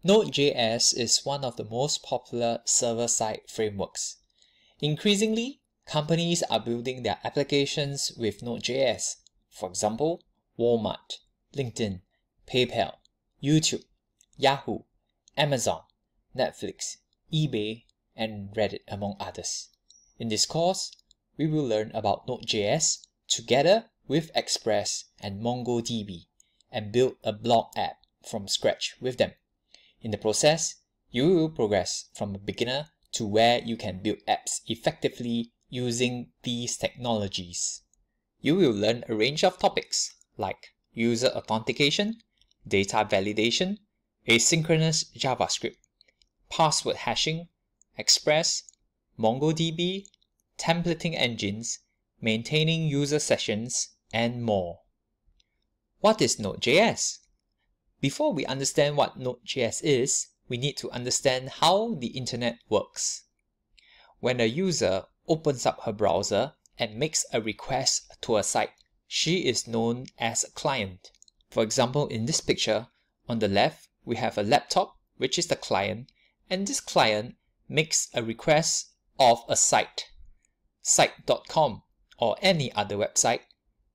Node.js is one of the most popular server-side frameworks. Increasingly, companies are building their applications with Node.js. For example, Walmart, LinkedIn, PayPal, YouTube, Yahoo, Amazon, Netflix, eBay, and Reddit, among others. In this course, we will learn about Node.js together with Express and MongoDB and build a blog app from scratch with them. In the process, you will progress from a beginner to where you can build apps effectively using these technologies. You will learn a range of topics like user authentication, data validation, asynchronous JavaScript, password hashing, Express, MongoDB, templating engines, maintaining user sessions, and more. What is Node.js? Before we understand what Node.js is, we need to understand how the internet works. When a user opens up her browser and makes a request to a site, she is known as a client. For example, in this picture, on the left, we have a laptop, which is the client, and this client makes a request of a site, site.com or any other website.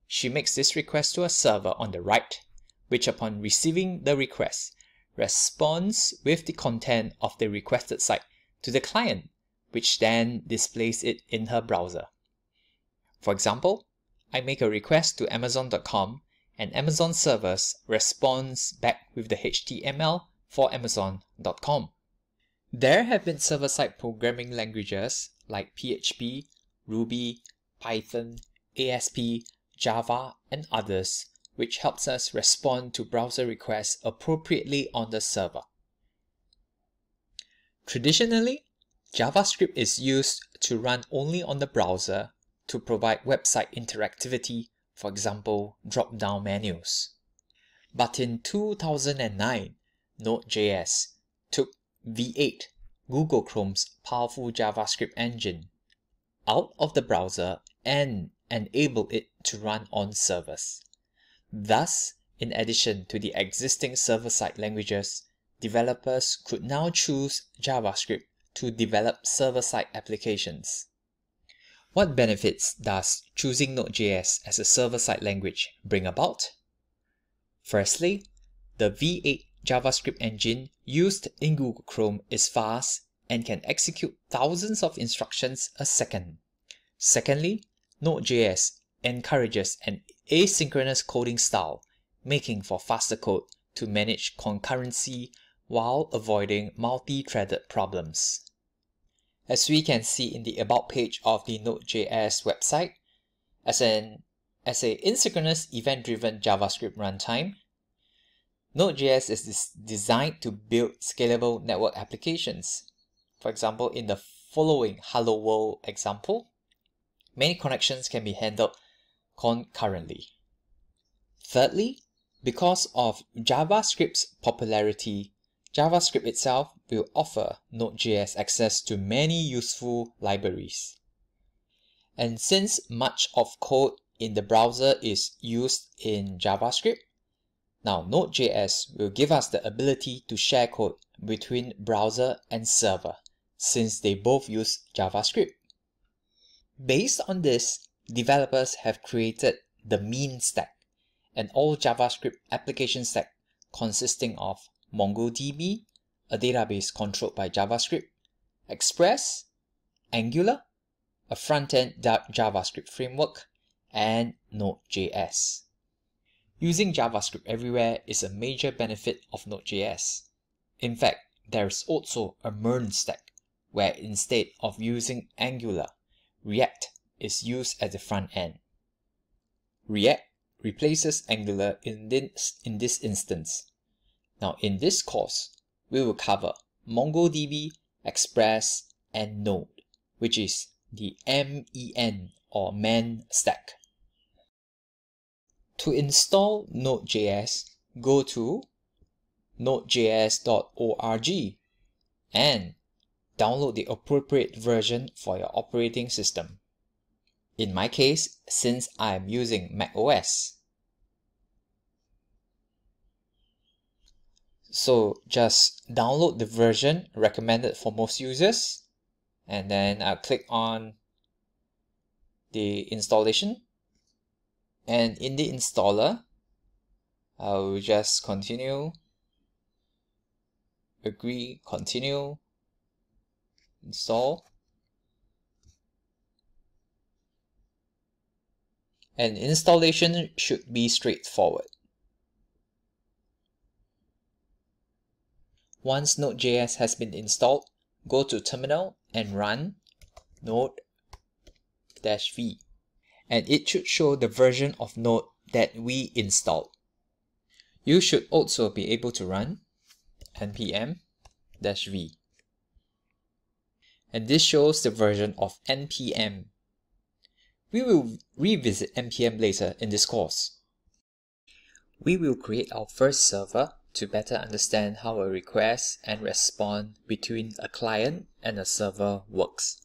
She makes this request to a server on the right, which upon receiving the request, responds with the content of the requested site to the client, which then displays it in her browser. For example, I make a request to Amazon.com and Amazon servers responds back with the HTML for Amazon.com. There have been server-side programming languages like PHP, Ruby, Python, ASP, Java, and others, which helps us respond to browser requests appropriately on the server. Traditionally, JavaScript is used to run only on the browser to provide website interactivity, for example, drop-down menus. But in 2009, Node.js took V8, Google Chrome's powerful JavaScript engine, out of the browser and enabled it to run on servers. Thus, in addition to the existing server-side languages, developers could now choose JavaScript to develop server-side applications. What benefits does choosing Node.js as a server-side language bring about? Firstly, the V8 JavaScript engine used in Google Chrome is fast and can execute thousands of instructions a second. Secondly, Node.js encourages an asynchronous coding style, making for faster code to manage concurrency while avoiding multi-threaded problems. As we can see in the About page of the Node.js website, as an asynchronous event-driven JavaScript runtime, Node.js is designed to build scalable network applications. For example, in the following Hello World example, many connections can be handled concurrently. Thirdly, because of JavaScript's popularity, JavaScript itself will offer Node.js access to many useful libraries. And since much of code in the browser is used in JavaScript, now Node.js will give us the ability to share code between browser and server, since they both use JavaScript. Based on this, developers have created the mean stack, an all JavaScript application stack consisting of MongoDB, a database controlled by JavaScript, Express, Angular, a front-end JavaScript framework, and Node.js. Using JavaScript everywhere is a major benefit of Node.js. In fact, there is also a MERN stack, where instead of using Angular, React is used at the front end. React replaces Angular in this instance. Now in this course, we will cover MongoDB, Express, and Node, which is the MEN or MEN stack. To install Node.js, go to nodejs.org and download the appropriate version for your operating system. In my case, since I am using macOS. So just download the version recommended for most users, and then I'll click on the installation, and in the installer I'll just continue, agree, continue, install. And installation should be straightforward. Once Node.js has been installed, go to terminal and run node-v. And it should show the version of Node that we installed. You should also be able to run npm-v. And this shows the version of npm. We will revisit npm later in this course. We will create our first server to better understand how a request and response between a client and a server works.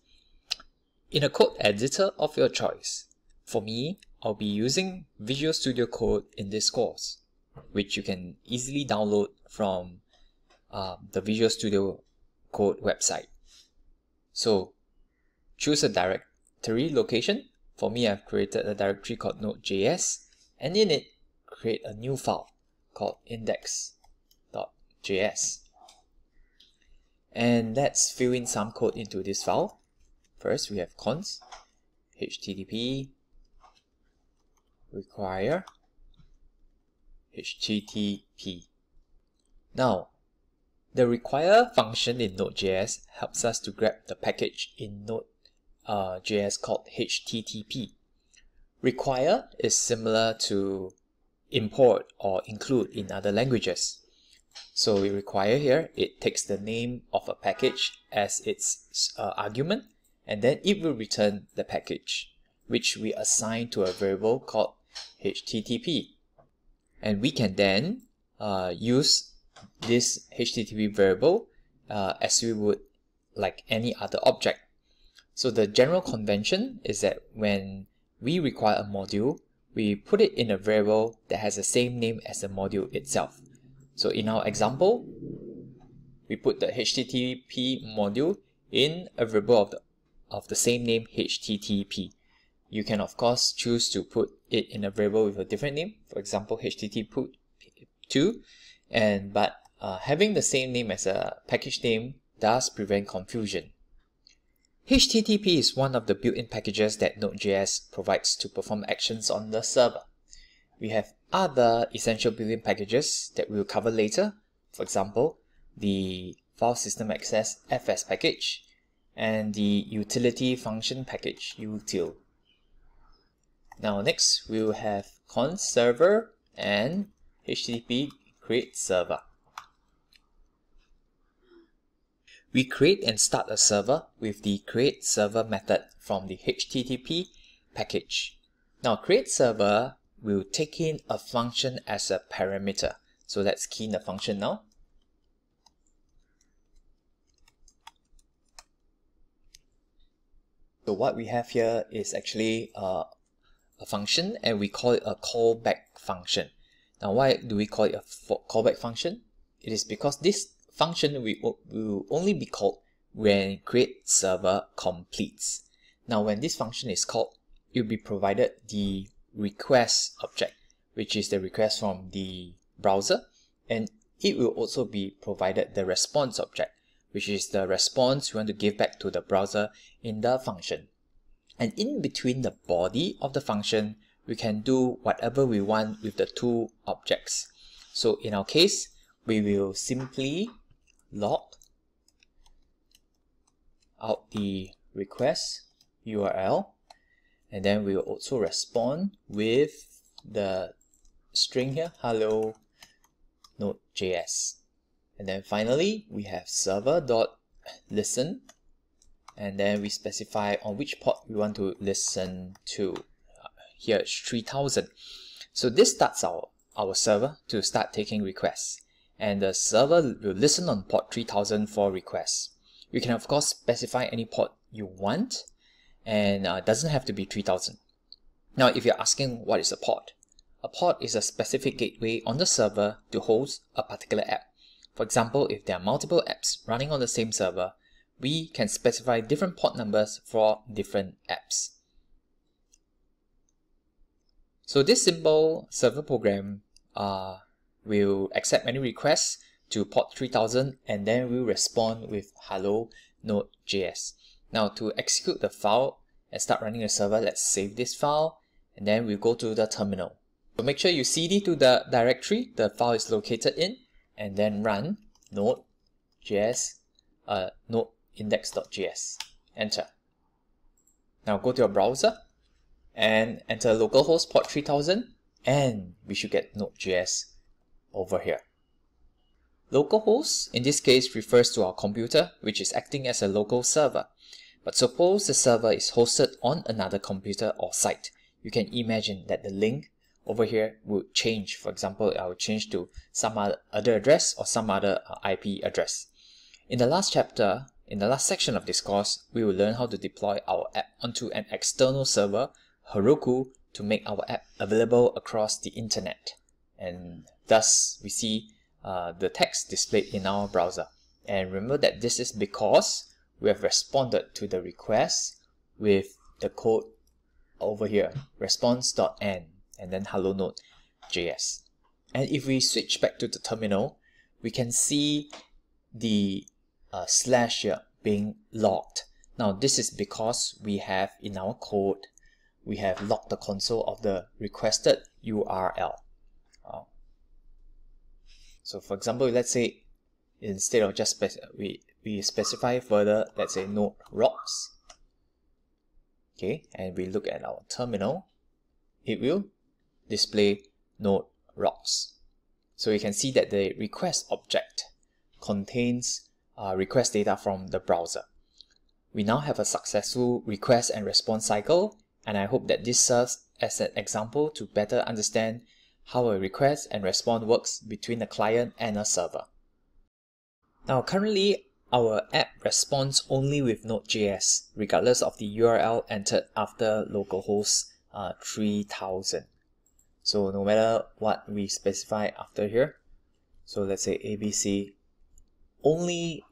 In a code editor of your choice. For me, I'll be using Visual Studio Code in this course, which you can easily download from the Visual Studio Code website. So choose a directory location. For me, I've created a directory called Node.js, and in it, create a new file called index.js. And let's fill in some code into this file. First, we have const http require http. Now, the require function in Node.js helps us to grab the package in Node.js called http. Require is similar to import or include in other languages. So we require here, it takes the name of a package as its argument, and then it will return the package, which we assign to a variable called http. And we can then use this http variable as we would like any other object. So the general convention is that when we require a module, we put it in a variable that has the same name as the module itself. So in our example, we put the http module in a variable of the same name http. You can of course choose to put it in a variable with a different name, for example http2, but having the same name as a package name does prevent confusion. HTTP is one of the built-in packages that Node.js provides to perform actions on the server. We have other essential built-in packages that we will cover later, for example, the file system access fs package and the utility function package util. Now next we will have const server and http create server. We create and start a server with the create server method from the http package. Now create server will take in a function as a parameter. So let's key in the function now. So what we have here is actually a function, and we call it a callback function. Now why do we call it a callback function? It is because this function will only be called when create server completes. Now when this function is called, it will be provided the request object, which is the request from the browser, and it will also be provided the response object, which is the response we want to give back to the browser in the function. And in between the body of the function, we can do whatever we want with the two objects. So in our case, we will simply log out the request URL, and then we will also respond with the string here, hello Node.js. And then finally, we have server.listen, and then we specify on which port we want to listen to. Here it's 3000. So this starts our server to start taking requests, and the server will listen on port 3000 for requests. You can of course specify any port you want, and it doesn't have to be 3000. Now if you're asking what is a port is a specific gateway on the server to host a particular app. For example, if there are multiple apps running on the same server, we can specify different port numbers for different apps. So this simple server program will accept any requests to port 3000 and then we'll respond with hello node.js. Now to execute the file and start running the server, let's save this file and then we'll go to the terminal. So make sure you cd to the directory the file is located in and then run node.js, node index.js. Enter. Now go to your browser and enter localhost port 3000 and we should get node.js over here. Localhost in this case refers to our computer, which is acting as a local server. But suppose the server is hosted on another computer or site. You can imagine that the link over here would change. For example, I will change to some other address or some other IP address. In the last chapter, in the last section of this course, we will learn how to deploy our app onto an external server, Heroku, to make our app available across the internet. And thus we see the text displayed in our browser. And remember that this is because we have responded to the request with the code over here, response.end and then hello node.js. And if we switch back to the terminal, we can see the slash here being logged. Now this is because we have in our code, we have logged the console of the requested URL. So for example, let's say instead of just we specify further, let's say node rocks. Okay, and we look at our terminal, it will display node rocks. So you can see that the request object contains request data from the browser. We now have a successful request and response cycle, and I hope that this serves as an example to better understand how a request and response works between a client and a server. Now currently our app responds only with Node.js regardless of the URL entered after localhost 3000. So no matter what we specify after here, so let's say ABC, only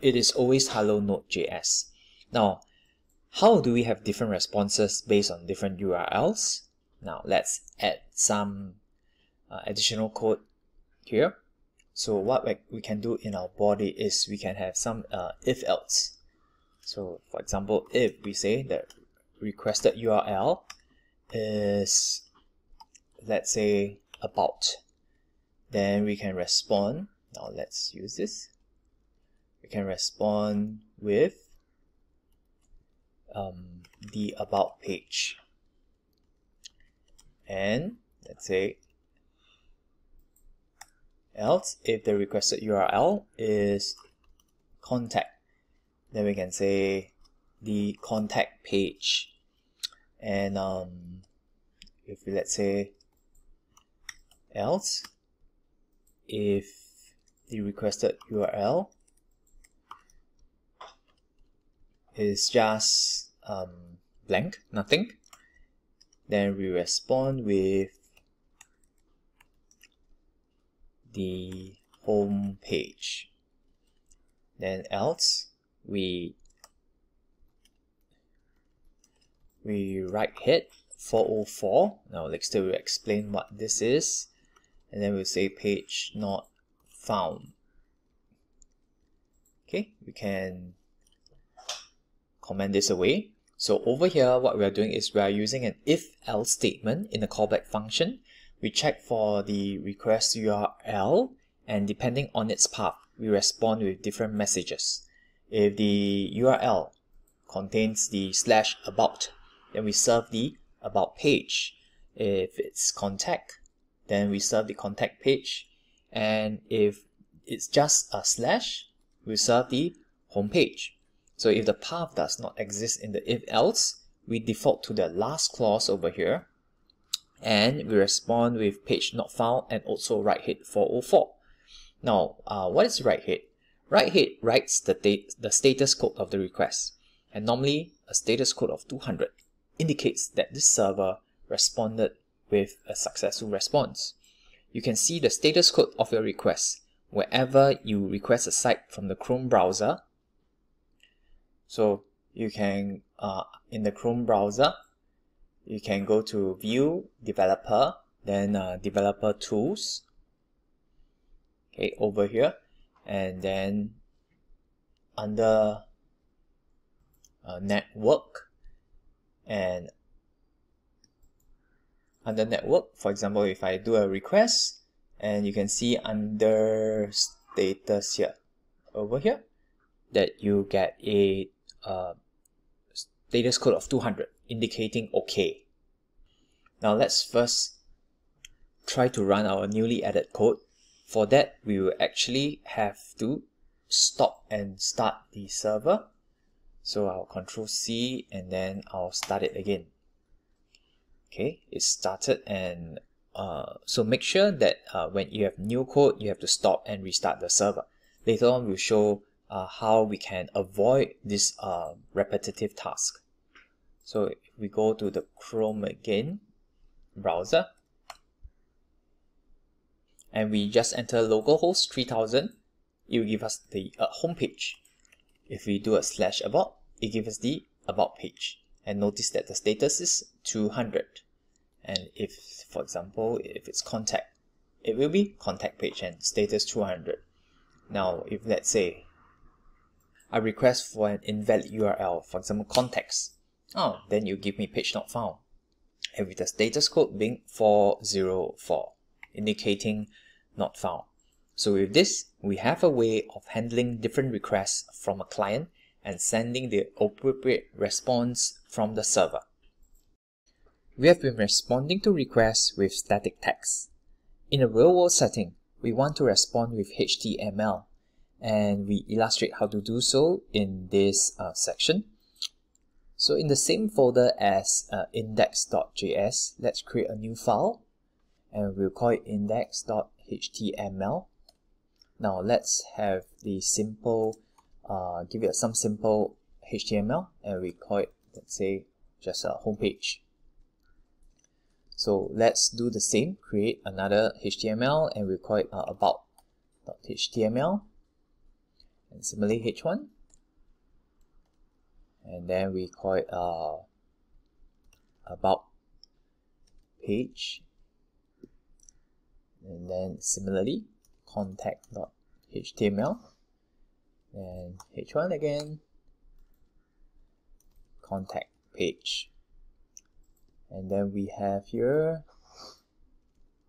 it is always hello Node.js. Now how do we have different responses based on different URLs? Now let's add some additional code here. So what we can do in our body is we can have some if else. So for example, if we say that requested URL is, let's say, about, then we can respond. Now let's use this. We can respond with the about page, and let's say else if the requested URL is contact, then we can say the contact page. And if we, let's say, else if the requested URL is just blank, nothing, then we respond with the home page. Then else we write head 404. Now let's still explain what this is, and then we'll say page not found. Okay, we can comment this away. So over here what we are doing is we are using an if-else statement in the callback function. We check for the request URL, and depending on its path, we respond with different messages. If the URL contains the /about, then we serve the about page. If it's contact, then we serve the contact page. And if it's just a slash, we serve the home page. So if the path does not exist in the if-else, we default to the last clause over here, and we respond with page not found and also write head 404. Now, what is write head? Write head writes the status code of the request, and normally a status code of 200 indicates that this server responded with a successful response. You can see the status code of your request wherever you request a site from the Chrome browser. So you can, in the Chrome browser, you can go to View, Developer, then Developer Tools, okay, over here, and then under Network, and under Network, for example, if I do a request, and you can see under Status here, over here, that you get a status code of 200, indicating OK. Now let's first try to run our newly added code. For that, we will actually have to stop and start the server. So I'll Control C and then I'll start it again. Okay, it started, and so make sure that when you have new code, you have to stop and restart the server. Later on, we'll show how we can avoid this repetitive task. So if we go to the Chrome again, browser, and we just enter localhost 3000, it will give us the home page. If we do a /about, it gives us the about page. And notice that the status is 200. And if, for example, if it's contact, it will be contact page and status 200. Now, if let's say I request for an invalid URL, for example, contacts, then you give me page not found. And with the status code being 404, indicating not found. So with this, we have a way of handling different requests from a client and sending the appropriate response from the server. We have been responding to requests with static text. In a real-world setting, we want to respond with HTML, and we illustrate how to do so in this section. So in the same folder as index.js, let's create a new file, and we'll call it index.html. Now let's have the simple, give it some simple HTML, and we call it, let's say, just a home page. So let's do the same, create another HTML, and we'll call it about.html, and similarly h1, and then we call it about page, and then similarly contact.html, and h1 again, contact page. And then we have here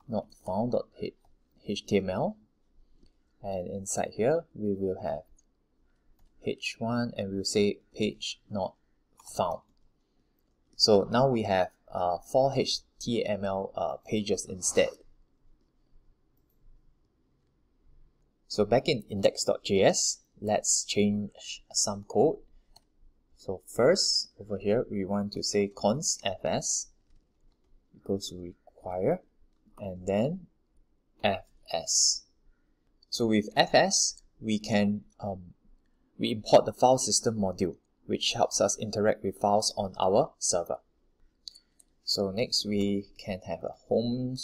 not found.html, and inside here we will have h1, and we'll say page not found. So now we have 4 HTML pages instead. So back in index.js, let's change some code. So first, over here, we want to say const fs equals to require, and then fs. So with fs, we can we import the file system module, which helps us interact with files on our server. So next, we can have a home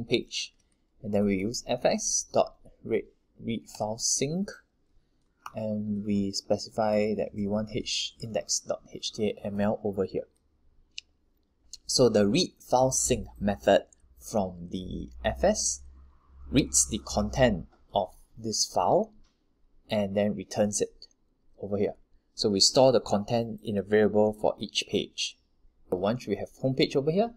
page, and then we use fs.read file sync, and we specify that we want index.html over here. So the read file sync method from the fs reads the content of this file and then returns it over here. So we store the content in a variable for each page. So once we have home page over here,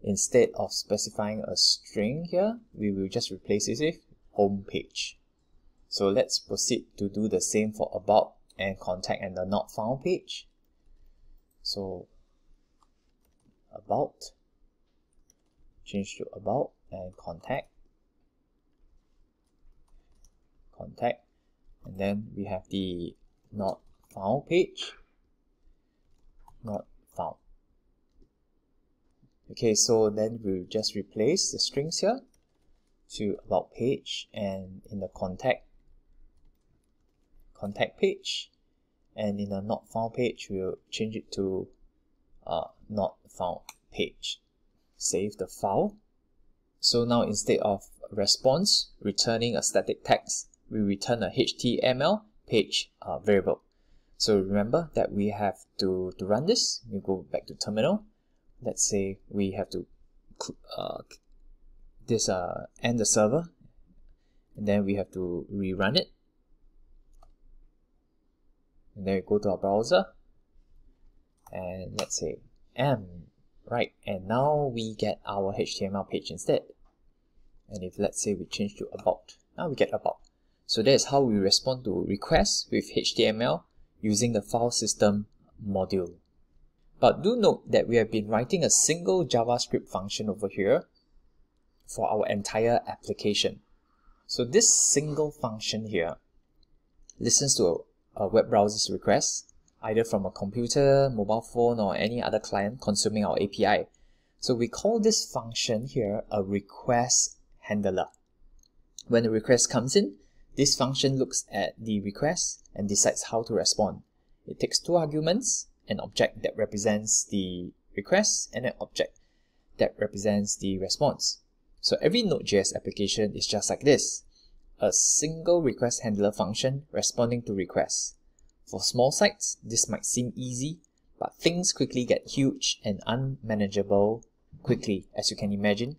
instead of specifying a string here, we will just replace it with home page. So let's proceed to do the same for about and contact and the not found page. So about, change to about, and contact, and then we have the not found page, not found. Okay, so then we'll just replace the strings here to about page, and in the contact page, and in the not found page, we'll change it to not found page. Save the file. So now instead of response returning a static text, we return a HTML page variable. So remember that we have to run this. We go back to terminal. Let's say we have to end the server, and then we have to rerun it. And then we go to our browser, and let's say right, and now we get our HTML page instead. And if let's say we change to about, now we get about. So that is how we respond to requests with HTML using the file system module. But do note that we have been writing a single JavaScript function over here for our entire application. So this single function here listens to a web browser's request, either from a computer, mobile phone, or any other client consuming our API. So we call this function here a request handler. When the request comes in, this function looks at the request and decides how to respond. It takes two arguments, an object that represents the request and an object that represents the response. So every Node.js application is just like this, a single request handler function responding to requests. For small sites, this might seem easy, but things quickly get huge and unmanageable quickly, as you can imagine.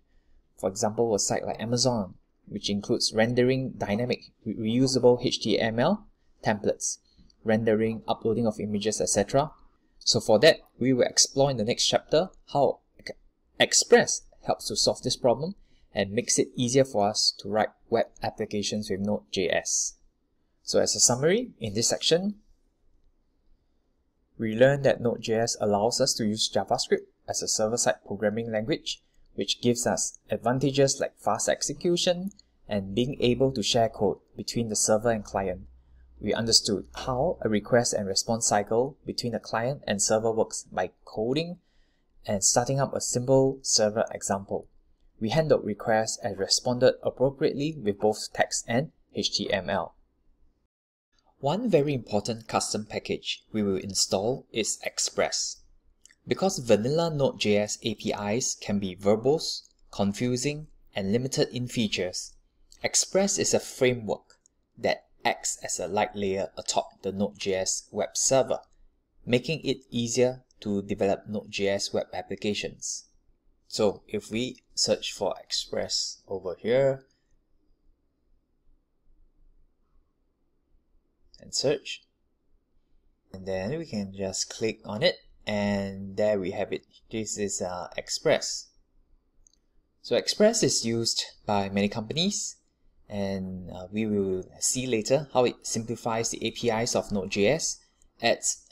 For example, a site like Amazon, which includes rendering dynamic reusable HTML templates, rendering, uploading of images, etc. So for that, we will explore in the next chapter how Express helps to solve this problem and makes it easier for us to write web applications with Node.js. So as a summary, in this section, we learned that Node.js allows us to use JavaScript as a server-side programming language, which gives us advantages like fast execution and being able to share code between the server and client. We understood how a request and response cycle between the client and server works by coding and starting up a simple server example. We handled requests and responded appropriately with both text and HTML. One very important custom package we will install is Express. Because vanilla Node.js APIs can be verbose, confusing, and limited in features, Express is a framework that acts as a light layer atop the Node.js web server, making it easier to develop Node.js web applications. So if we search for Express over here and search, and then we can just click on it, and there we have it. This is Express. So Express is used by many companies, and we will see later how it simplifies the APIs of Node.js, adds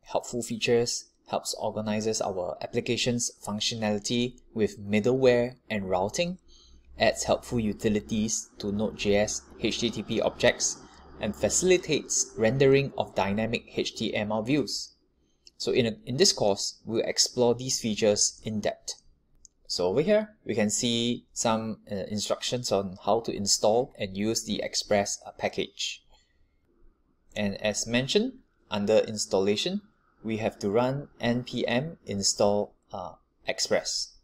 helpful features, helps organizes our application's functionality with middleware and routing, adds helpful utilities to Node.js HTTP objects, and facilitates rendering of dynamic HTML views. So in this course, we'll explore these features in depth. So over here, we can see some instructions on how to install and use the Express package. And as mentioned, under installation, we have to run npm install Express.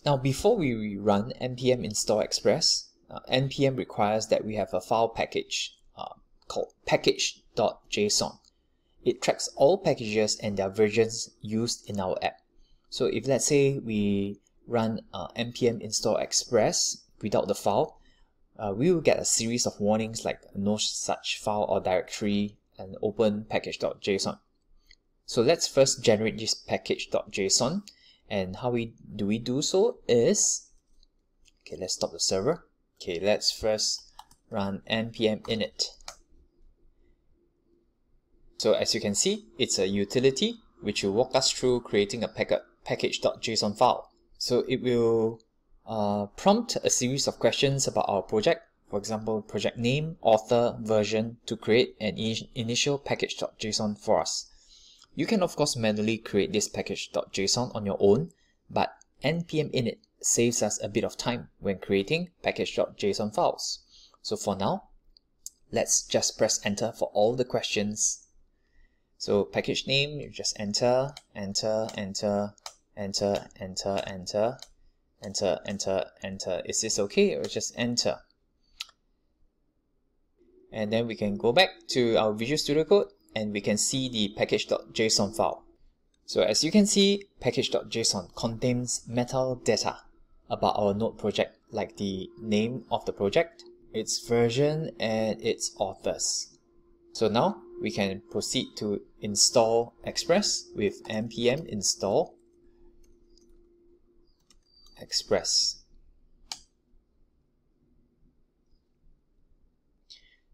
Now, before we run npm install Express, npm requires that we have a file package called package.json. It tracks all packages and their versions used in our app. So if let's say we run npm install Express without the file, we will get a series of warnings like no such file or directory and open package.json. So let's first generate this package.json, and how we do so is, okay, let's stop the server. Okay, let's first run npm init. So as you can see, it's a utility which will walk us through creating a package.json file. So it will prompt a series of questions about our project, for example, project name, author, version, to create an initial package.json for us. You can of course manually create this package.json on your own, but npm init saves us a bit of time when creating package.json files. So for now, let's just press enter for all the questions. So package name, you just enter, enter, enter, enter, enter, enter, enter, enter, enter. Is this okay? Or just enter. And then we can go back to our Visual Studio Code and we can see the package.json file. So as you can see, package.json contains metadata about our Node project, like the name of the project, its version, and its authors. So now we can proceed to install Express with npm install Express.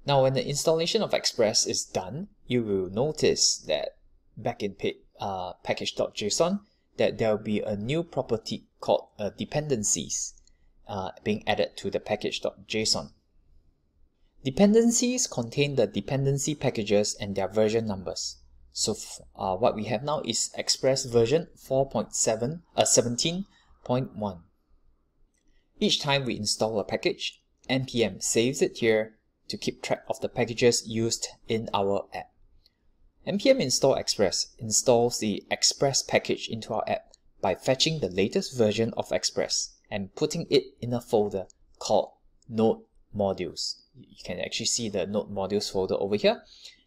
Now when the installation of Express is done, you will notice that back in package.json that there will be a new property called dependencies being added to the package.json. Dependencies contain the dependency packages and their version numbers. So what we have now is Express version 17.1. Each time we install a package, npm saves it here to keep track of the packages used in our app. npm install Express installs the Express package into our app by fetching the latest version of Express and putting it in a folder called Node Modules. You can actually see the Node Modules folder over here.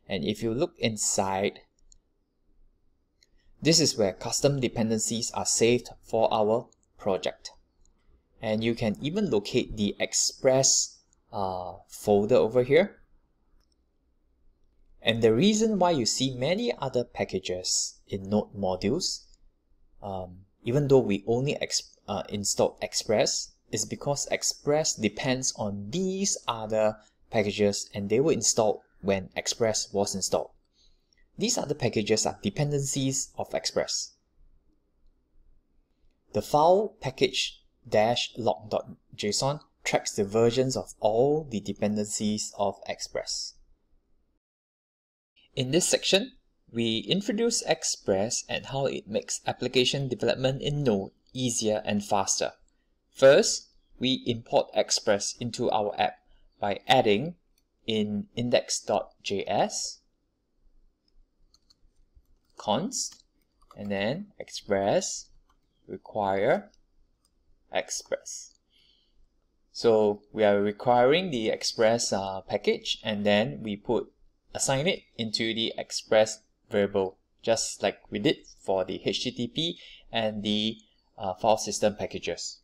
And if you look inside, this is where custom dependencies are saved for our project. And you can even locate the Express folder over here. And the reason why you see many other packages in Node Modules, even though we only install Express, is because Express depends on these other packages and they were installed when Express was installed. These other packages are dependencies of Express. The file package-log.json tracks the versions of all the dependencies of Express. In this section, we introduce Express and how it makes application development in Node easier and faster. First, we import Express into our app by adding in index.js const and then Express require Express. So we are requiring the Express package and then we assign it into the Express variable, just like we did for the HTTP and the file system packages.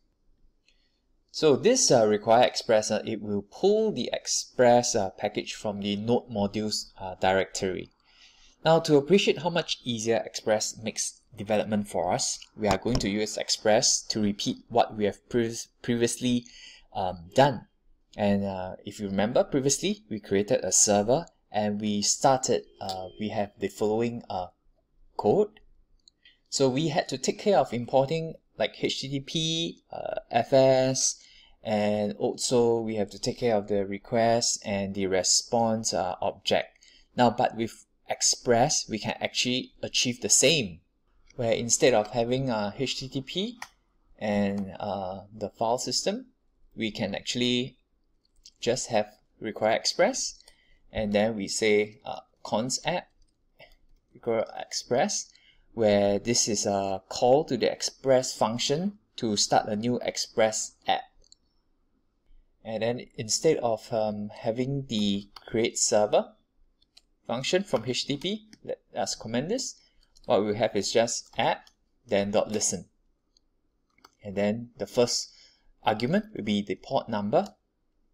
So this require Express, it will pull the Express package from the Node Modules directory. Now to appreciate how much easier Express makes development for us, we are going to use Express to repeat what we have previously done. And if you remember, previously we created a server and we started, we have the following code. So we had to take care of importing like HTTP, FS, and also we have to take care of the request and the response object. Now, but with Express, we can actually achieve the same, where instead of having HTTP and the file system, we can actually just have require Express, and then we say const app require Express, where this is a call to the Express function to start a new Express app. And then instead of having the create server function from HTTP, let us comment this, what we have is just app, then .listen. And then the first argument will be the port number,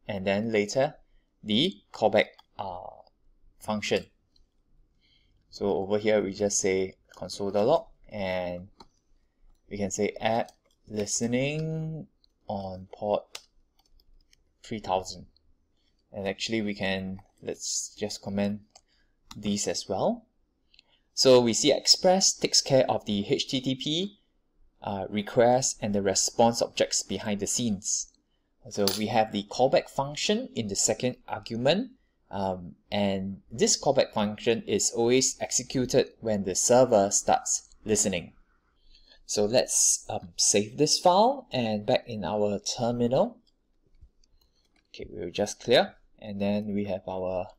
and then later the callback function. So over here we just say console.log and we can say app listening on port 3000. And actually we can, let's just comment these as well. So we see Express takes care of the HTTP request and the response objects behind the scenes. So we have the callback function in the second argument, and this callback function is always executed when the server starts listening. So let's save this file, and back in our terminal, okay, we'll just clear, and then we have our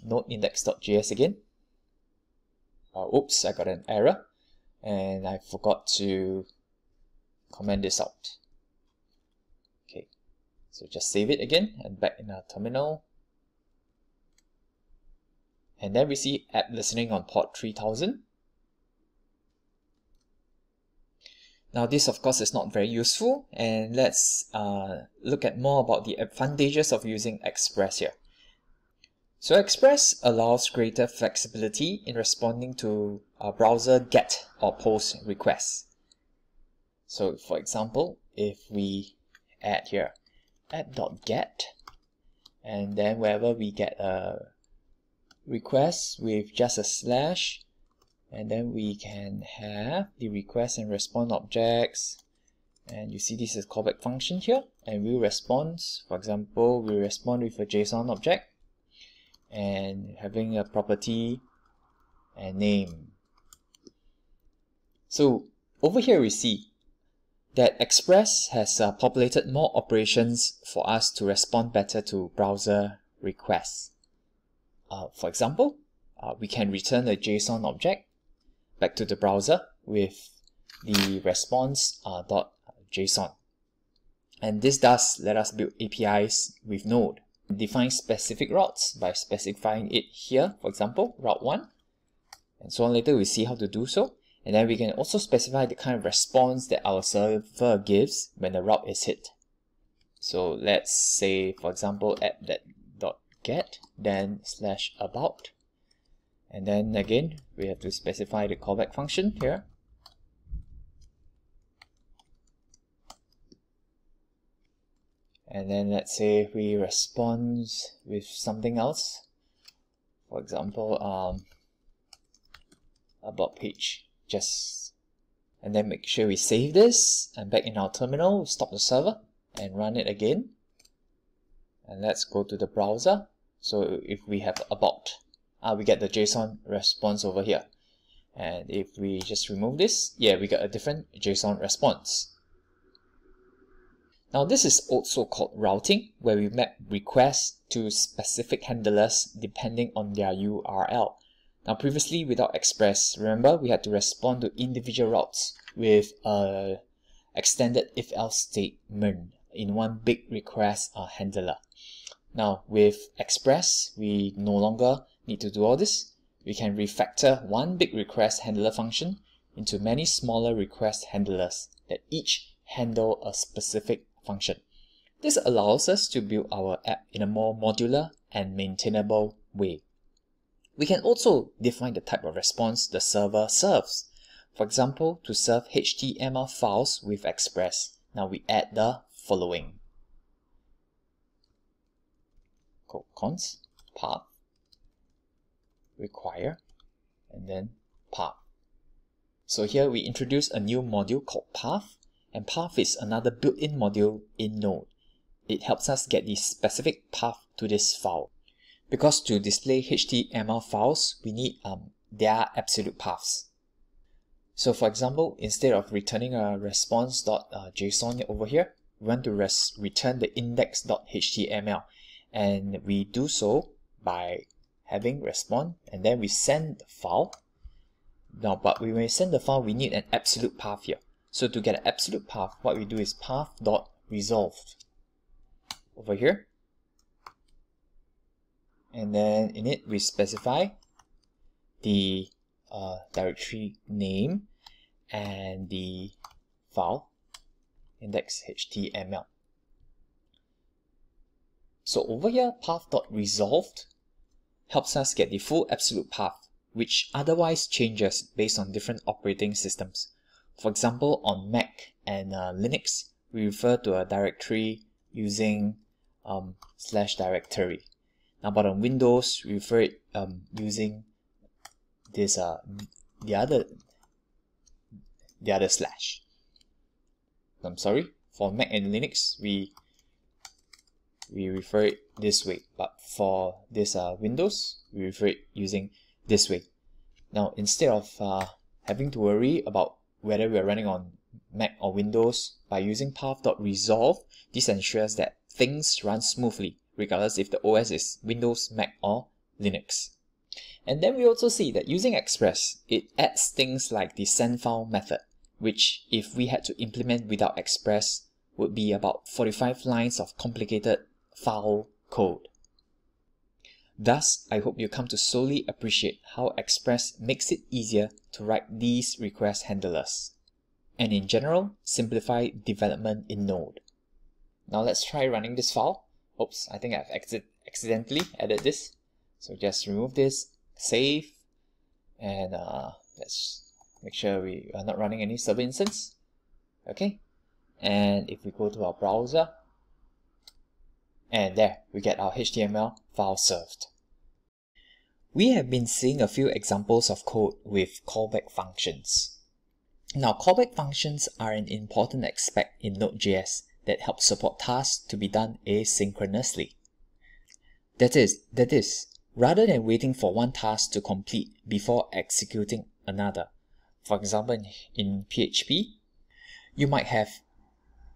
node index.js again. Oops, I got an error and I forgot to comment this out. Okay, so just save it again and back in our terminal. And then we see app listening on port 3000. Now this of course is not very useful, and let's look at more about the advantages of using Express here. So Express allows greater flexibility in responding to browser GET or POST requests. So for example, if we add here app.get, and then wherever we get a request with just a slash, and then we can have the request and response objects, and you see this is callback function here, and we'll respond. For example, we respond with a JSON object and having a property and name. So over here we see that Express has populated more operations for us to respond better to browser requests. For example, we can return a JSON object back to the browser with the response.json. And this does let us build APIs with Node. Define specific routes by specifying it here, for example, route 1, and so on. Later we see how to do so. And then we can also specify the kind of response that our server gives when the route is hit. So let's say, for example, app.get, then /about, and then again we have to specify the callback function here. And then let's say we respond with something else, for example about page, and then make sure we save this, and back in our terminal stop the server and run it again, and let's go to the browser. So if we have about, we get the JSON response over here, and if we just remove this, yeah, we get a different JSON response. Now this is also called routing, where we map requests to specific handlers depending on their URL. Now previously without Express, remember we had to respond to individual routes with a extended if-else statement in one big request handler. Now with Express, we no longer need to do all this. We can refactor one big request handler function into many smaller request handlers that each handle a specific function. This allows us to build our app in a more modular and maintainable way. We can also define the type of response the server serves. For example, to serve HTML files with Express, now we add the following. Const path require, and then path. So here we introduce a new module called path, and path is another built-in module in Node. It helps us get the specific path to this file. Because to display HTML files, we need their absolute paths. So for example, instead of returning a response.json over here, we want to return the index.html. And we do so by having response, and then we send the file. Now, but when we send the file, we need an absolute path here. So to get an absolute path, what we do is path.resolved over here. And then in it, we specify the directory name and the file index.html. So over here, path.resolved helps us get the full absolute path, which otherwise changes based on different operating systems. For example, on Mac and Linux, we refer to a directory using /directory. Now, but on Windows, we refer it using this the other slash. I'm sorry, for Mac and Linux, we refer it this way, but for this Windows, we refer it using this way. Now, instead of having to worry about whether we are running on Mac or Windows, by using path.resolve, this ensures that things run smoothly, regardless if the OS is Windows, Mac, or Linux. And then we also see that using Express, it adds things like the send file method, which if we had to implement without Express would be about 45 lines of complicated file code. Thus, I hope you come to slowly appreciate how Express makes it easier to write these request handlers, and in general, simplify development in Node. Now let's try running this file. Oops, I think I've accidentally added this. So just remove this, save, and let's make sure we are not running any server instance. Okay, and if we go to our browser, and there, we get our HTML file served. We have been seeing a few examples of code with callback functions. Now, callback functions are an important aspect in Node.js that helps support tasks to be done asynchronously. That is, rather than waiting for one task to complete before executing another. For example, in PHP, you might have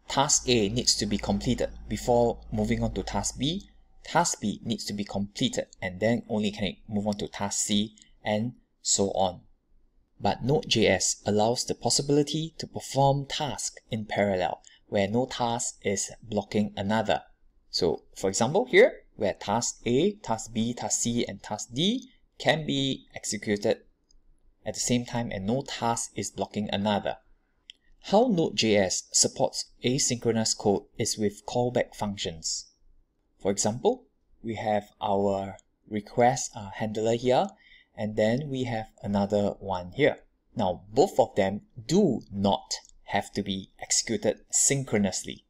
task A needs to be completed before moving on to task B. Task B needs to be completed and then only can it move on to task C, and so on. But Node.js allows the possibility to perform tasks in parallel where no task is blocking another. So for example here, where task A, task B, task C, and task D can be executed at the same time and no task is blocking another. How Node.js supports asynchronous code is with callback functions. For example, we have our request handler here, and then we have another one here. Now, both of them do not have to be executed synchronously.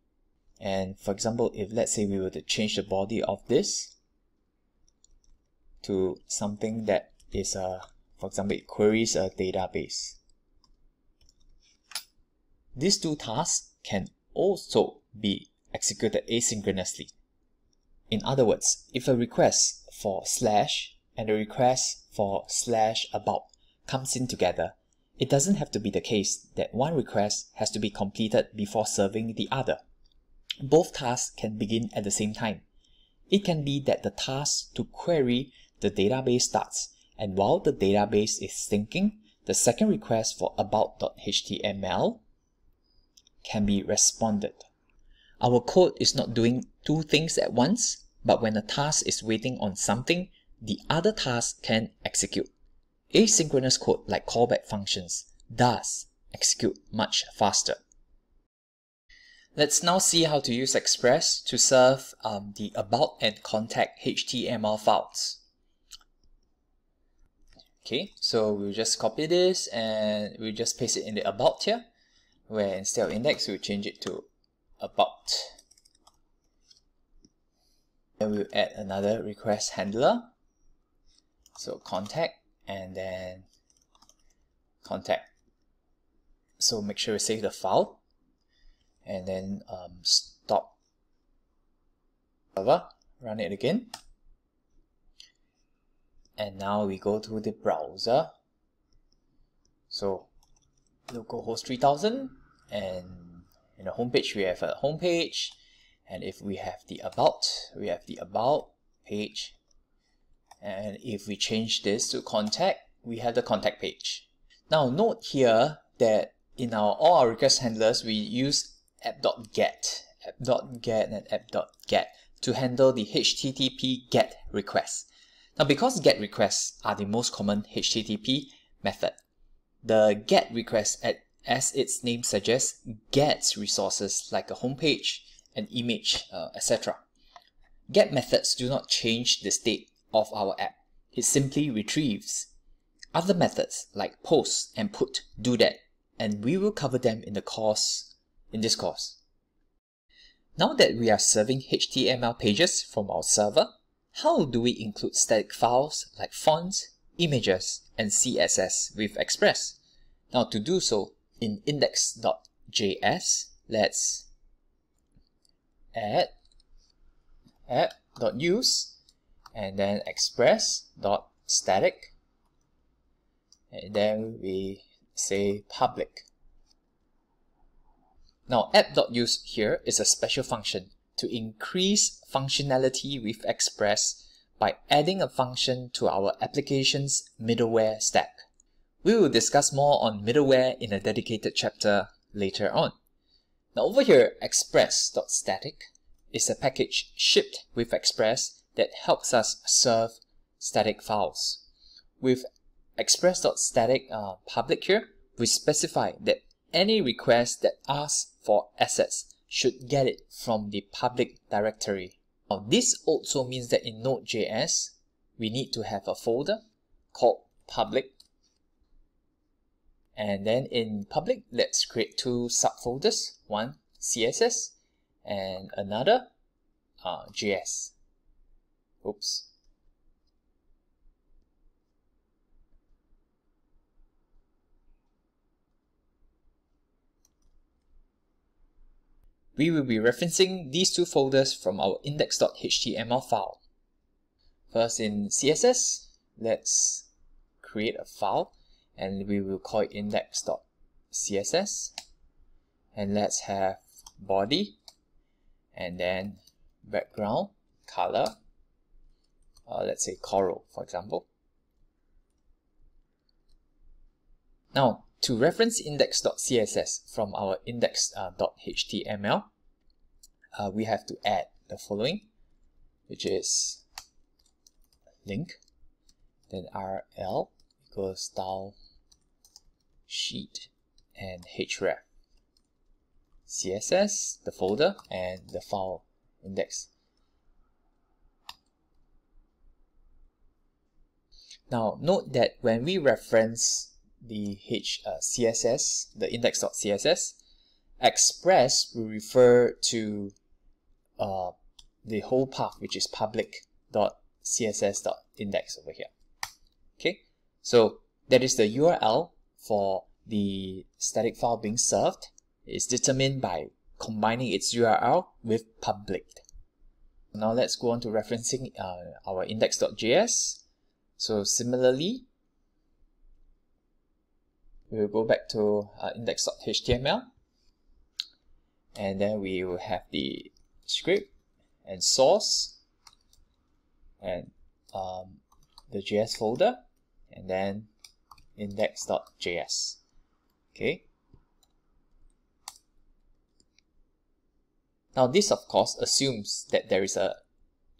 And for example, if let's say we were to change the body of this to something that is, for example, it queries a database. These two tasks can also be executed asynchronously. In other words, if a request for slash and a request for slash about comes in together, it doesn't have to be the case that one request has to be completed before serving the other. Both tasks can begin at the same time. It can be that the task to query the database starts, and while the database is thinking, the second request for about.html can be responded. Our code is not doing two things at once, but when a task is waiting on something, the other task can execute. Asynchronous code like callback functions does execute much faster. Let's now see how to use Express to serve the about and contact HTML files. Okay, so we'll just copy this and we'll just paste it in the about here, where instead of index, we'll change it to about. Then we'll add another request handler. So contact and then contact. So make sure we save the file and then stop server, run it again. And now we go to the browser. So localhost 3000, and in the home page we have a home page, and if we have the about, we have the about page, and if we change this to contact, we have the contact page. Now note here that in all our request handlers we use app.get, and app.get to handle the HTTP GET requests. Now because GET requests are the most common HTTP method, the GET request, as its name suggests, gets resources like a home page, an image, etc. GET methods do not change the state of our app. It simply retrieves. Other methods like post and put do that, and we will cover them in this course. Now that we are serving HTML pages from our server, how do we include static files like fonts, images, and CSS with Express? Now to do so, in index.js, let's add app.use and then express.static, and then we say public. Now app.use here is a special function to increase functionality with Express by adding a function to our application's middleware stack. We will discuss more on middleware in a dedicated chapter later on. Now over here, express.static is a package shipped with Express that helps us serve static files. With express.static public here, we specify that any request that asks for assets should get it from the public directory. Now, this also means that in Node.js, we need to have a folder called public. And then in public, let's create two subfolders, one CSS and another JS. Oops. We will be referencing these two folders from our index.html file. First in CSS, let's create a file and we will call it index.css, and let's have body and then background color, let's say coral for example. Now to reference index.css from our index.html, we have to add the following, which is link, then rl equals style sheet and href, css, the folder, and the file index. Now note that when we reference the CSS, the index.css, Express will refer to the whole path, which is public.css.index over here. Okay, so that is the URL for the static file being served. It's determined by combining its URL with public. Now let's go on to referencing our index.js. So similarly, we will go back to index.html, and then we will have the script and source and the JS folder, and then index.js. Okay. Now this of course assumes that there is a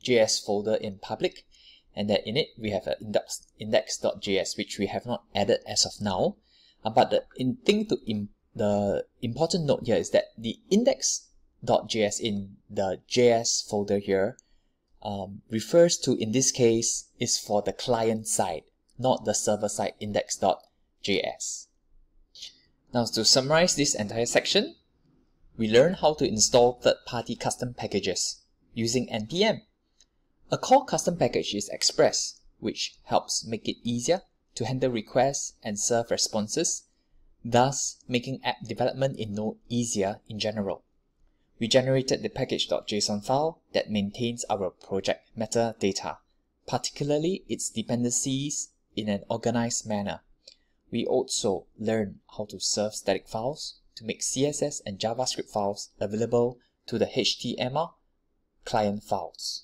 JS folder in public and that in it we have an index.js, which we have not added as of now. But the important note here is that the index.js in the JS folder here refers to, in this case, is for the client side, not the server side index.js. Now to summarize this entire section, we learn how to install third-party custom packages using npm. A core custom package is Express, which helps make it easier to handle requests and serve responses, thus making app development in Node easier in general. We generated the package.json file that maintains our project metadata, particularly its dependencies, in an organized manner. We also learned how to serve static files to make CSS and JavaScript files available to the HTML client files.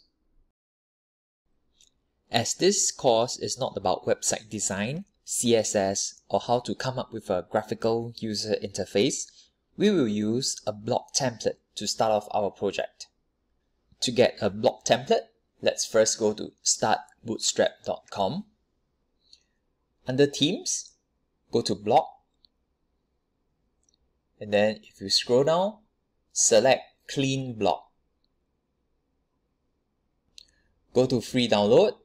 As this course is not about website design, CSS, or how to come up with a graphical user interface, we will use a block template to start off our project. To get a block template, let's first go to startbootstrap.com. Under Themes, go to Block, and then if you scroll down, select Clean Block. Go to Free Download,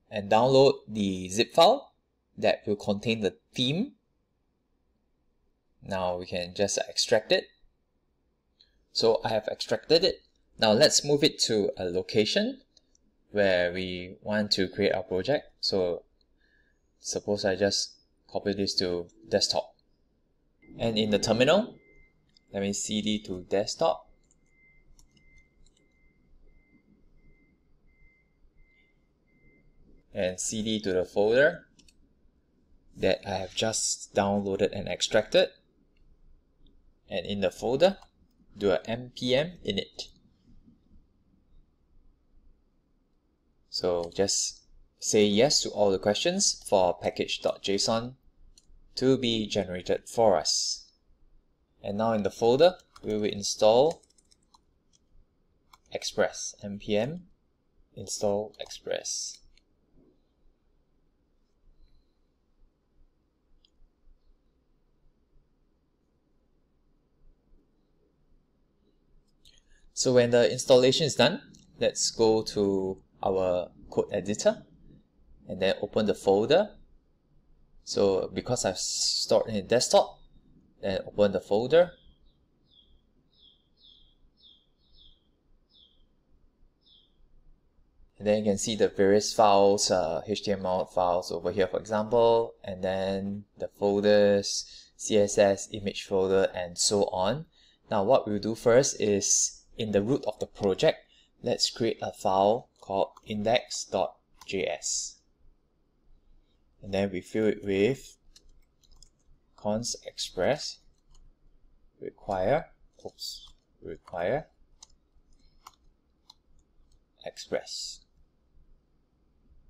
and download the zip file that will contain the theme. Now we can just extract it. So I have extracted it. Now let's move it to a location where we want to create our project. So suppose I just copy this to desktop. And in the terminal, let me cd to desktop. And cd to the folder that I have just downloaded and extracted. And in the folder, do a npm init. So just say yes to all the questions for package.json to be generated for us. And now in the folder, we will install Express, npm install Express. So when the installation is done, let's go to our code editor and then open the folder. So because I've stored in the desktop, then open the folder. And then you can see the various files, HTML files over here, for example, and then the folders, CSS, image folder, and so on. Now what we'll do first is, in the root of the project, let's create a file called index.js. And then we fill it with const express require express.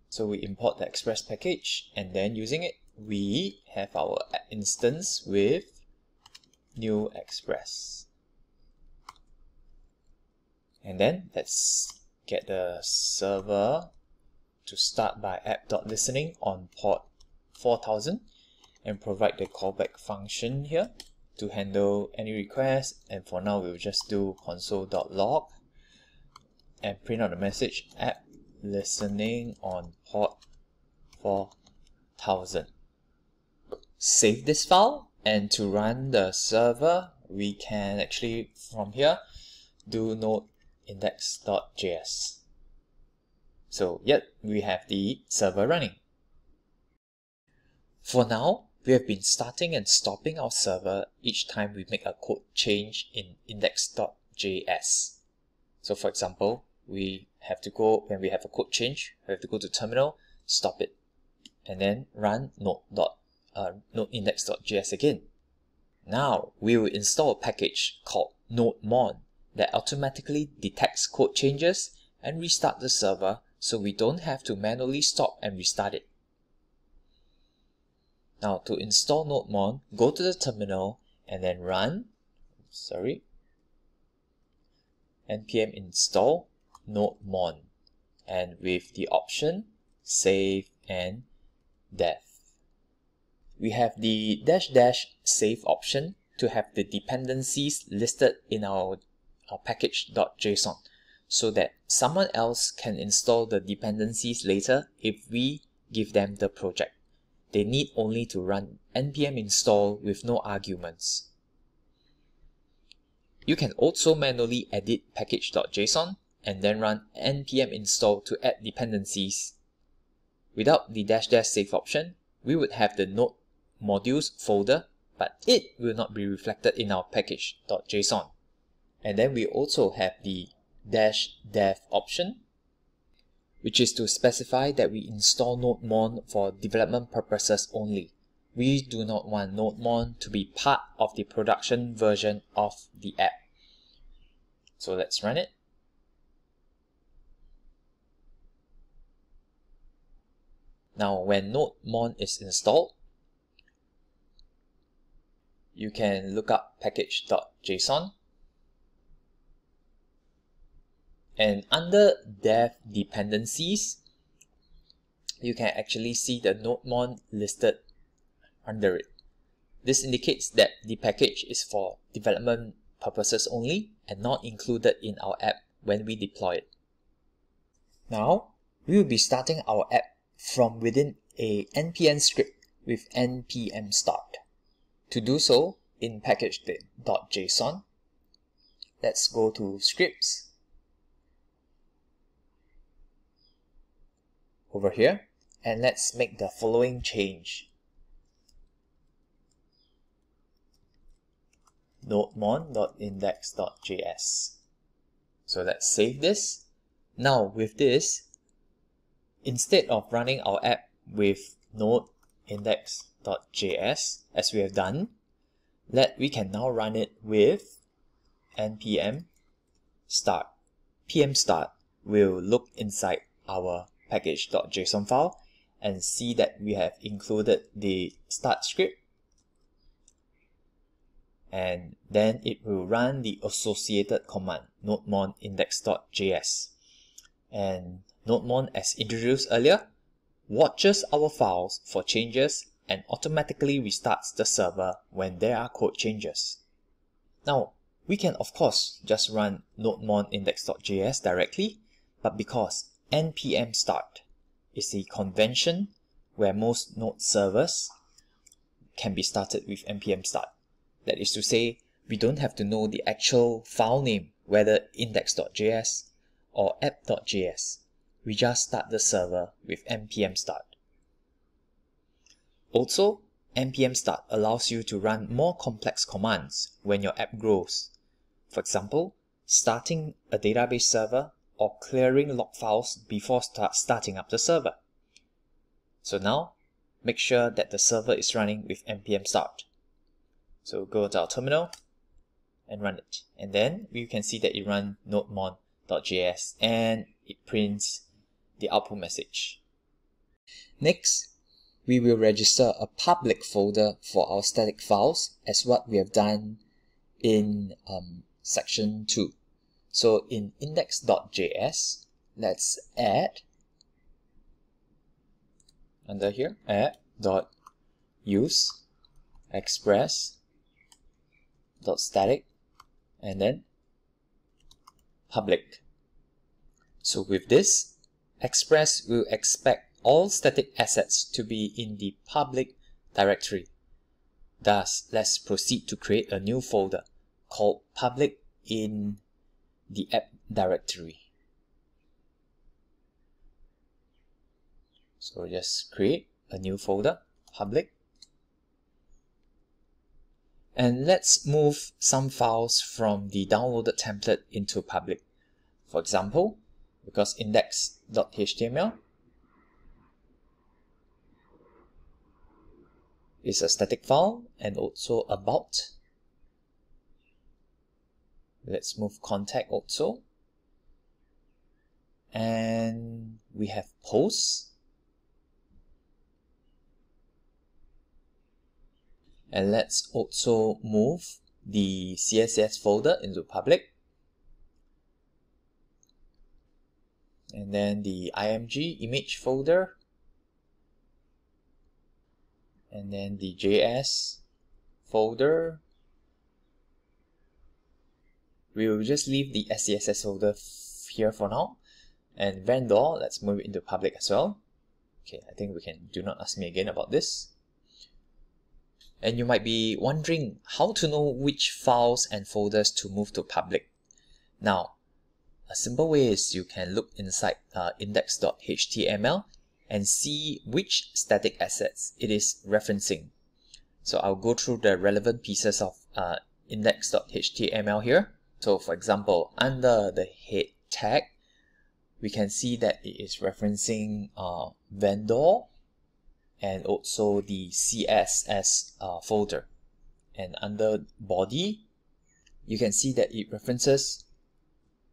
So we import the Express package, and then using it, we have our instance with new Express. And then let's get the server to start by app.listening on port 4000 and provide the callback function here to handle any request. And for now, we'll just do console.log and print out the message app listening on port 4000. Save this file, and to run the server, we can actually from here do node index.js. So yet we have the server running. For now, we have been starting and stopping our server each time we make a code change in index.js. So for example, we have to go, when we have a code change, we have to go to terminal, stop it, and then run node index.js again. Now we will install a package called nodemon that automatically detects code changes and restart the server, so we don't have to manually stop and restart it. Now to install nodemon, go to the terminal and then run npm install nodemon, and with the option save and dev. We have the -- save option to have the dependencies listed in our package.json, so that someone else can install the dependencies later if we give them the project. They need only to run npm install with no arguments. You can also manually edit package.json and then run npm install to add dependencies. Without the -- save option, we would have the node modules folder, but it will not be reflected in our package.json. And then we also have the -dev option, which is to specify that we install nodemon for development purposes only. We do not want nodemon to be part of the production version of the app. So let's run it. Now when nodemon is installed, you can look up package.json, and under dev dependencies, you can actually see the nodemon listed under it. This indicates that the package is for development purposes only and not included in our app when we deploy it. Now, we will be starting our app from within a npm script with npm start. To do so, in package.json, let's go to scripts over here, and let's make the following change. nodemon.index.js. So let's save this. Now with this, instead of running our app with node.index.js as we have done, we can now run it with npm start. pm start will look inside our package.json file and see that we have included the start script, and then it will run the associated command nodemon index.js. And nodemon, as introduced earlier, watches our files for changes and automatically restarts the server when there are code changes. Now, we can of course just run nodemon index.js directly, but because npm start is a convention where most Node servers can be started with npm start. That is to say, we don't have to know the actual file name, whether index.js or app.js. We just start the server with npm start. Also, npm start allows you to run more complex commands when your app grows. For example, starting a database server or clearing log files before starting up the server. So now, make sure that the server is running with npm start. So go to our terminal and run it. And then you can see that it runs nodemon.js and it prints the output message. Next, we will register a public folder for our static files as what we have done in section 2. So in index.js, let's add under here add.use express.static and then public. So with this, Express will expect all static assets to be in the public directory. Thus, let's proceed to create a new folder called public in the app directory. So just create a new folder, public. And let's move some files from the downloaded template into public. For example, because index.html is a static file and also about. Let's move contact also. And we have posts. And let's also move the CSS folder into public. And then the img image folder. And then the JS folder. We will just leave the SCSS folder here for now. And vendor, let's move it into public as well. Okay, I think we can do not ask me again about this. And you might be wondering how to know which files and folders to move to public. Now, a simple way is you can look inside index.html and see which static assets it is referencing. So I'll go through the relevant pieces of index.html here. So for example, under the head tag, we can see that it is referencing vendor and also the CSS folder. And under body, you can see that it references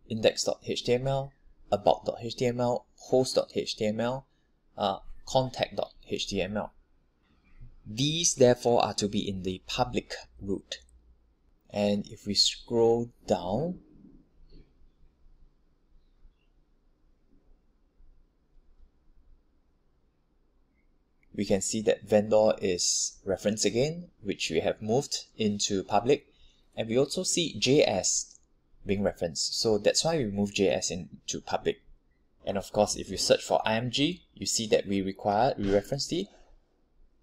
index.html, about.html, post.html, contact.html. These therefore are to be in the public root. And if we scroll down, we can see that vendor is referenced again, which we have moved into public. And we also see JS being referenced. So that's why we move JS into public. And of course, if you search for img, you see that we reference the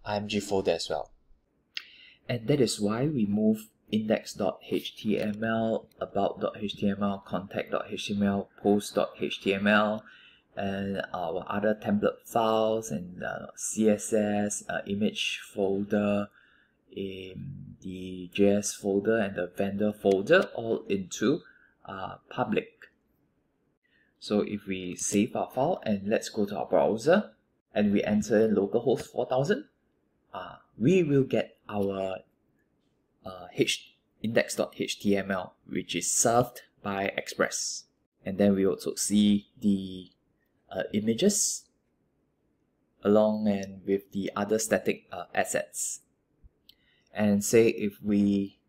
img folder as well. And that is why we move index.html, about.html, contact.html, post.html, and our other template files and CSS, image folder, the JS folder and the vendor folder all into public. So if we save our file and let's go to our browser and we enter in localhost 4000, we will get our index.html, which is served by Express. And then we also see the images along and with the other static assets. And say if we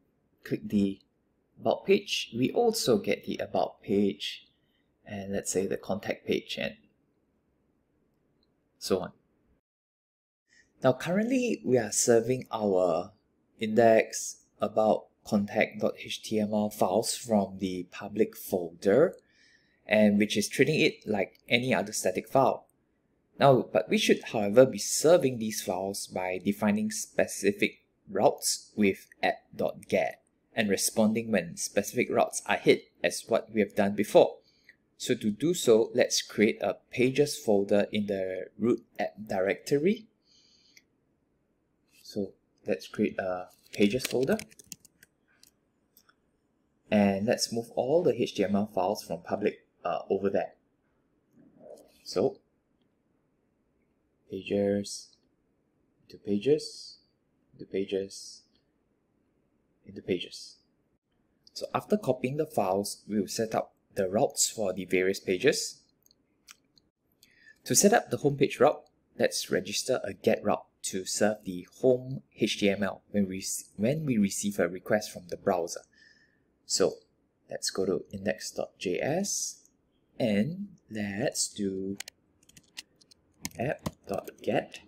click the about page, we also get the about page, and let's say the contact page, and so on. Now currently we are serving our index about contact.html files from the public folder, and which is treating it like any other static file. Now, but we should, however, be serving these files by defining specific routes with app.get and responding when specific routes are hit, as what we have done before. So to do so, let's create a pages folder in the root app directory. So let's create a pages folder. And let's move all the HTML files from public over there. So pages, into pages, into pages, into pages. So after copying the files, we will set up the routes for the various pages. To set up the homepage route, let's register a get route to serve the home HTML when we receive a request from the browser. So let's go to index.js and let's do app.get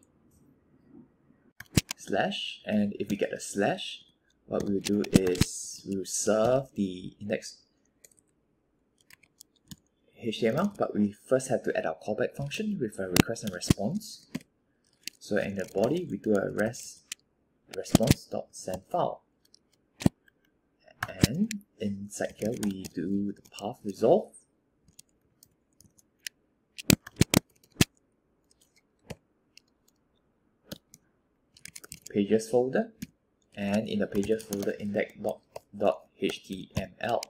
slash, and if we get a slash, what we will do is we will serve the index HTML, but we first have to add our callback function with a request and response. So in the body, we do a response.sendFile. And inside here, we do the path resolve. Pages folder. And in the pages folder, index.html.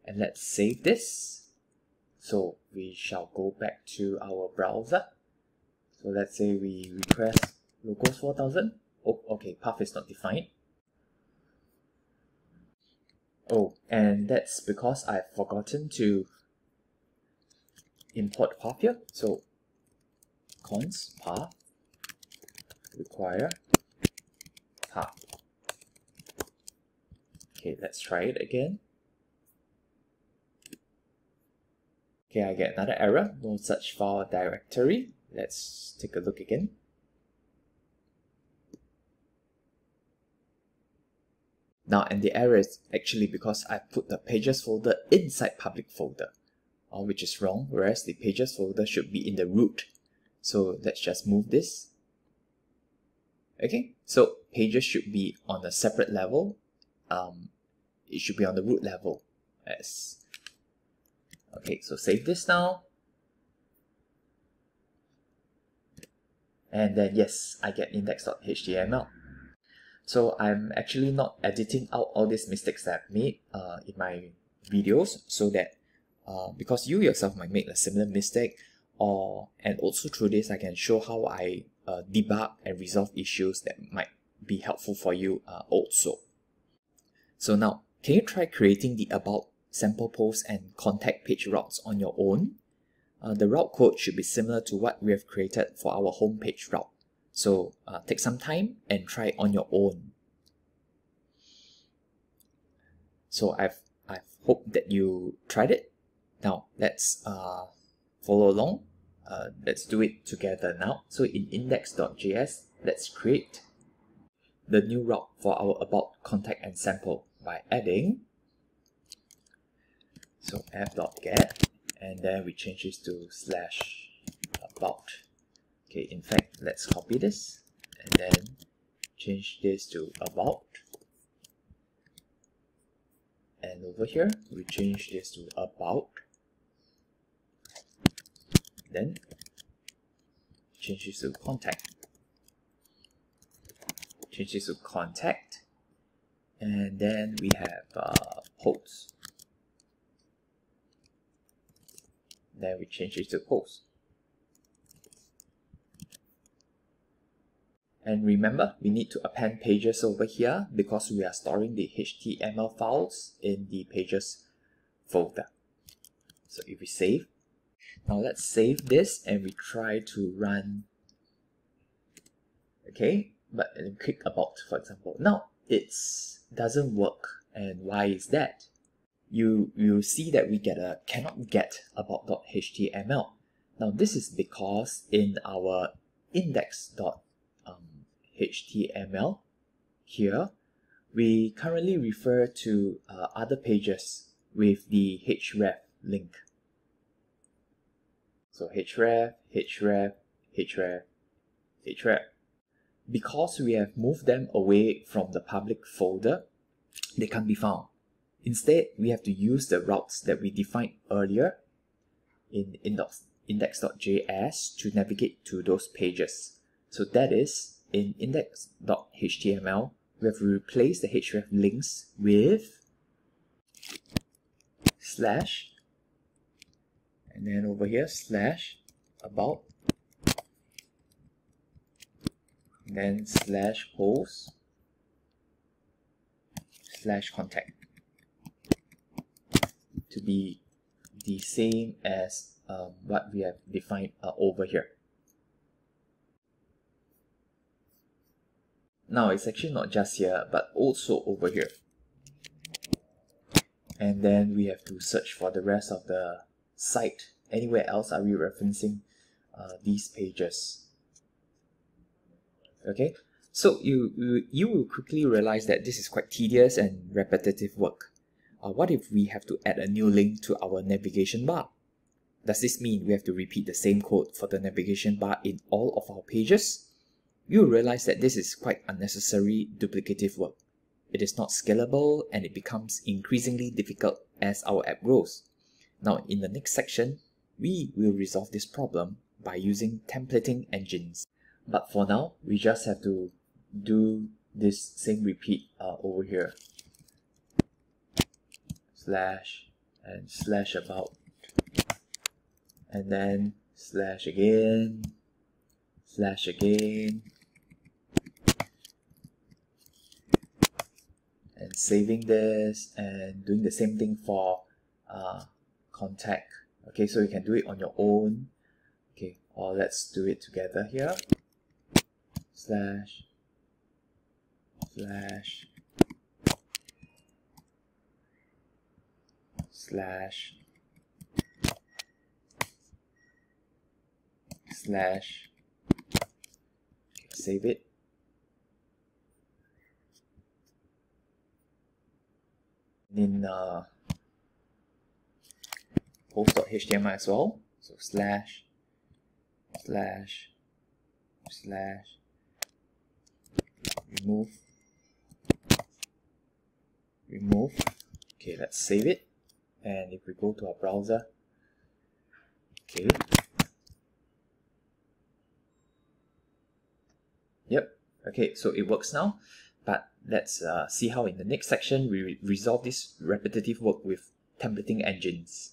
And let's save this. So we shall go back to our browser. So let's say we request locals 4000. Oh, okay, path is not defined. Oh, and that's because I've forgotten to import path here. So const path require path. Okay, let's try it again. Okay, I get another error, no such file directory. Let's take a look again. Now, and the error is actually because I put the pages folder inside public folder, which is wrong, whereas the pages folder should be in the root. So let's just move this. Okay, so pages should be on a separate level. It should be on the root level. Okay, so save this now. And then yes, I get index.html. So I'm actually not editing out all these mistakes that I've made in my videos, so that because you yourself might make a similar mistake, and also through this I can show how I debug and resolve issues that might be helpful for you also. So now, can you try creating the about, sample post, and contact page routes on your own? The route code should be similar to what we have created for our homepage route. So take some time and try it on your own. So I've hoped that you tried it. Now let's follow along. Let's do it together now. So in index.js, let's create the new route for our about, contact, and sample by adding app.get, and then we change this to /about. Okay, in fact, let's copy this and then change this to about, and over here we change this to about, then change this to contact, and then we have post, then we change it to post. And remember, we need to append pages over here because we are storing the HTML files in the pages folder. So if we save, Now let's save this and we try to run. Okay, but click about, for example. Now it doesn't work, and why is that? You see that we get a cannot get about.html. Now this is because in our index.html here, we currently refer to other pages with the href link. So href, href, href, href. Because we have moved them away from the public folder, they can't be found. Instead, we have to use the routes that we defined earlier in index.js to navigate to those pages. So that is, in index.html, we have to replace the href links with slash, and then over here slash about, and then slash host slash contact, to be the same as what we have defined over here. Now it's actually not just here, but also over here. And then we have to search for the rest of the site. Anywhere else are we referencing these pages? Okay, so you will quickly realize that this is quite tedious and repetitive work. What if we have to add a new link to our navigation bar? Does this mean we have to repeat the same code for the navigation bar in all of our pages? You will realize that this is quite unnecessary duplicative work. It is not scalable and it becomes increasingly difficult as our app grows. Now in the next section, we will resolve this problem by using templating engines. But for now, we just have to do this same repeat over here. Slash and slash about, and then slash again, and saving this and doing the same thing for contact. Okay, so you can do it on your own. Okay, or let's do it together here. Slash okay, save it. In post.html as well. So slash remove. Okay, let's save it. And if we go to our browser, okay. Yep, okay, so it works now. But let's see how in the next section we resolve this repetitive work with templating engines.